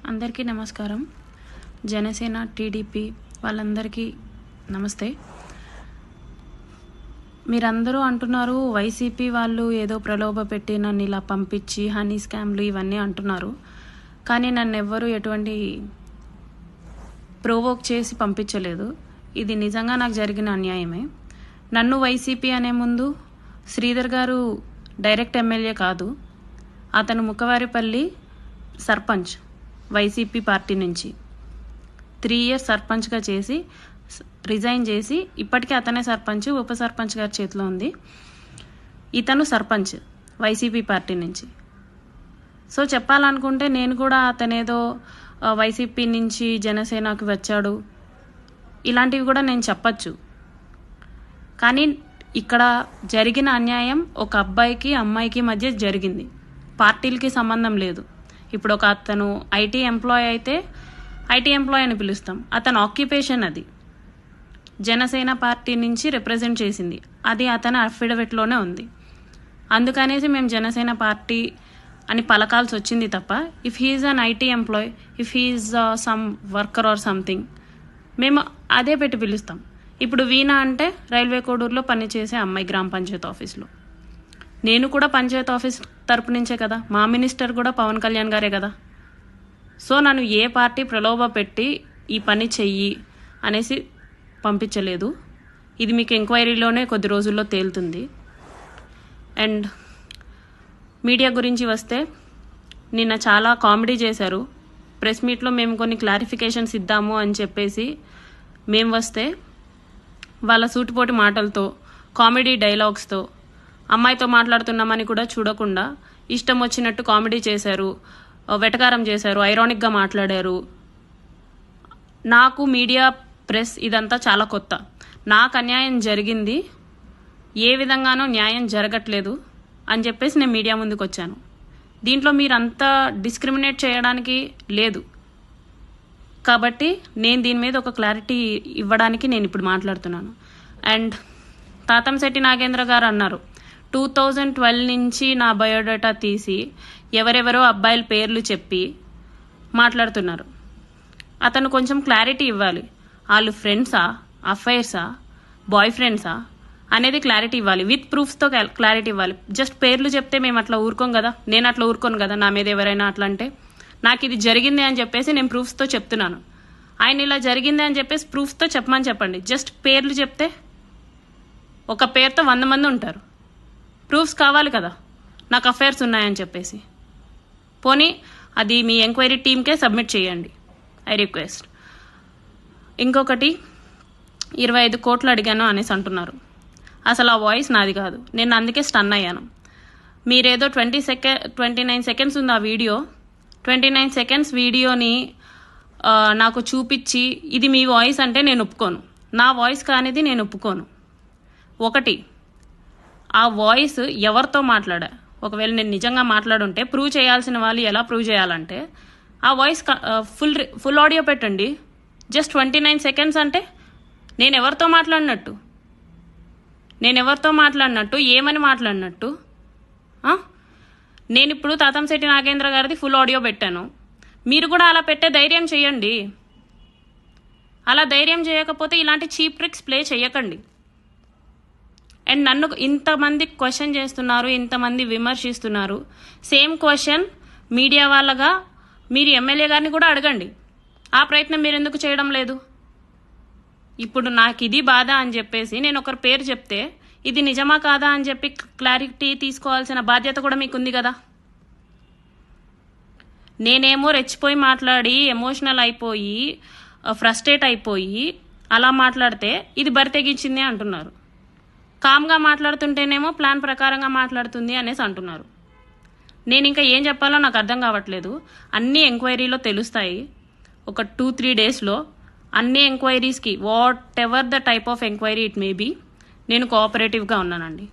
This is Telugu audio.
అందరికీ నమస్కారం. జనసేన టీడీపీ వాళ్ళందరికీ నమస్తే. మీరందరూ అంటున్నారు వైసీపీ వాళ్ళు ఏదో ప్రలోభ పెట్టి నన్ను ఇలా పంపించి హనీ స్కామ్లు ఇవన్నీ అంటున్నారు. కానీ నన్ను ఎవ్వరూ ఎటువంటి ప్రోవోక్ చేసి పంపించలేదు. ఇది నిజంగా నాకు జరిగిన అన్యాయమే. నన్ను వైసీపీ అనే ముందు శ్రీధర్ గారు డైరెక్ట్ ఎమ్మెల్యే కాదు, అతను ముఖవారిపల్లి సర్పంచ్ వైసీపీ పార్టీ నుంచి 3 years సర్పంచ్గా చేసి రిజైన్ చేసి ఇప్పటికీ అతనే సర్పంచ్, ఉప సర్పంచ్ గారి చేతిలో ఉంది. ఇతను సర్పంచ్ వైసీపీ పార్టీ నుంచి. సో చెప్పాలనుకుంటే నేను కూడా అతనేదో వైసీపీ నుంచి జనసేనకు వచ్చాడు ఇలాంటివి కూడా నేను చెప్పచ్చు. కానీ ఇక్కడ జరిగిన అన్యాయం ఒక అబ్బాయికి అమ్మాయికి మధ్య జరిగింది. పార్టీలకి సంబంధం లేదు. ఇప్పుడు ఒక అతను ఐటీ ఎంప్లాయ్ అయితే ఐటీ ఎంప్లాయ్ అని పిలుస్తాం, అతను ఆక్యుపేషన్ అది జనసేన పార్టీ నుంచి రిప్రజెంట్ చేసింది, అది అతని అఫిడవిట్లోనే ఉంది. అందుకనేసి మేము జనసేన పార్టీ అని పలకాల్సి వచ్చింది తప్ప if he is an IT employee, if he is some worker or something మేము అదే పెట్టి పిలుస్తాం. ఇప్పుడు వీణా అంటే రైల్వే కోడూరులో పనిచేసే అమ్మాయి గ్రామ పంచాయతీ ఆఫీస్లో. నేను కూడా పంచాయతీ ఆఫీస్ తరపు నుంచే కదా, మా మినిస్టర్ కూడా పవన్ కళ్యాణ్ గారే కదా. సో నన్ను ఏ పార్టీ ప్రలోభ పెట్టి ఈ పని చెయ్యి అనేసి పంపించలేదు. ఇది మీకు ఎంక్వైరీలోనే కొద్ది రోజుల్లో తేలుతుంది. అండ్ మీడియా గురించి వస్తే నిన్న చాలా కామెడీ చేశారు. ప్రెస్ మీట్లో మేము కొన్ని క్లారిఫికేషన్స్ ఇద్దాము అని చెప్పేసి మేము వస్తే వాళ్ళ సూటిపోటి మాటలతో కామెడీ డైలాగ్స్తో అమ్మాయితో మాట్లాడుతున్నామని కూడా చూడకుండా ఇష్టం వచ్చినట్టు కామెడీ చేశారు, వెటకారం చేశారు, ఐరానిక్గా మాట్లాడారు. నాకు మీడియా ప్రెస్ ఇదంతా చాలా కొత్త. నాకు అన్యాయం జరిగింది, ఏ విధంగానూ న్యాయం జరగట్లేదు అని చెప్పేసి నేను మీడియా ముందుకు వచ్చాను. దీంట్లో మీరంతా డిస్క్రిమినేట్ చేయడానికి లేదు కాబట్టి నేను దీని మీద ఒక క్లారిటీ ఇవ్వడానికి నేను ఇప్పుడు మాట్లాడుతున్నాను. అండ్ తాతంశెట్టి నాగేంద్ర గారు అన్నారు 2012 నుంచి నా బయోడేటా తీసి ఎవరెవరో అబ్బాయిల పేర్లు చెప్పి మాట్లాడుతున్నారు. అతను కొంచెం క్లారిటీ ఇవ్వాలి. వాళ్ళు ఫ్రెండ్సా, అఫైర్సా, బాయ్ ఫ్రెండ్సా అనేది క్లారిటీ ఇవ్వాలి. విత్ ప్రూఫ్స్తో క్లారిటీ ఇవ్వాలి. జస్ట్ పేర్లు చెప్తే మేము అట్లా ఊరుకోం కదా, నేను అట్లా ఊరుకోను కదా. నా మీద ఎవరైనా అట్లా అంటే నాకు ఇది జరిగింది అని చెప్పేసి నేను ప్రూఫ్స్తో చెప్తున్నాను. ఆయన ఇలా జరిగింది అని చెప్పేసి ప్రూఫ్స్తో చెప్పమని చెప్పండి. జస్ట్ పేర్లు చెప్తే ఒక పేరుతో 100 మంది ఉంటారు. ప్రూఫ్స్ కావాలి కదా నాకు అఫైర్స్ ఉన్నాయని చెప్పేసి. పోనీ అది మీ ఎంక్వైరీ టీమ్కే సబ్మిట్ చేయండి, ఐ రిక్వెస్ట్. ఇంకొకటి 25 కోట్లు అడిగాను అనేసి అంటున్నారు. అసలు ఆ వాయిస్ నాది కాదు, నేను అందుకే స్టన్ అయ్యాను. మీరేదో 29 seconds ఉంది ఆ వీడియో. 29 seconds వీడియోని నాకు చూపించి ఇది మీ వాయిస్ అంటే నేను ఒప్పుకోను. నా వాయిస్ కానిది నేను ఒప్పుకోను. ఒకటి, ఆ వాయిస్ ఎవరితో మాట్లాడా, ఒకవేళ నేను నిజంగా మాట్లాడుంటే ప్రూవ్ చేయాల్సిన వాళ్ళు ఎలా ప్రూవ్ చేయాలంటే ఆ వాయిస్ ఫుల్ ఆడియో పెట్టండి. జస్ట్ 29 seconds అంటే నేను ఎవరితో మాట్లాడినట్టు ఏమని మాట్లాడినట్టు. నేను ఇప్పుడు తాతంశెట్టి నాగేంద్ర గారిది ఫుల్ ఆడియో పెట్టాను, మీరు కూడా అలా పెట్టే ధైర్యం చేయండి. అలా ధైర్యం చేయకపోతే ఇలాంటి చీప్ ట్రిక్స్ ప్లే చేయకండి. అండ్ నన్ను ఇంతమంది క్వశ్చన్ చేస్తున్నారు, ఇంతమంది విమర్శిస్తున్నారు. సేమ్ క్వశ్చన్ మీడియా వాళ్ళగా మీరు ఎమ్మెల్యే గారిని కూడా అడగండి. ఆ ప్రయత్నం మీరు ఎందుకు చేయడం లేదు? ఇప్పుడు నాకు ఇది బాధ అని చెప్పేసి నేను ఒకరి పేరు చెప్తే ఇది నిజమా కాదా అని చెప్పి క్లారిటీ తీసుకోవాల్సిన బాధ్యత కూడా మీకుంది కదా. నేనేమో రెచ్చిపోయి మాట్లాడి ఎమోషనల్ అయిపోయి ఫ్రస్ట్రేట్ అయిపోయి అలా మాట్లాడితే ఇది బరి తెగించింది అంటున్నారు. కామ్గా మాట్లాడుతుంటేనేమో ప్లాన్ ప్రకారంగా మాట్లాడుతుంది అనేసి అంటున్నారు. నేను ఇంకా ఏం చెప్పాలో నాకు అర్థం కావట్లేదు. అన్ని ఎంక్వైరీలో తెలుస్తాయి. ఒక 2-3 daysలో అన్ని ఎంక్వైరీస్కి whatever the type of enquiry it may be నేను కోఆపరేటివ్గా ఉన్నానండి.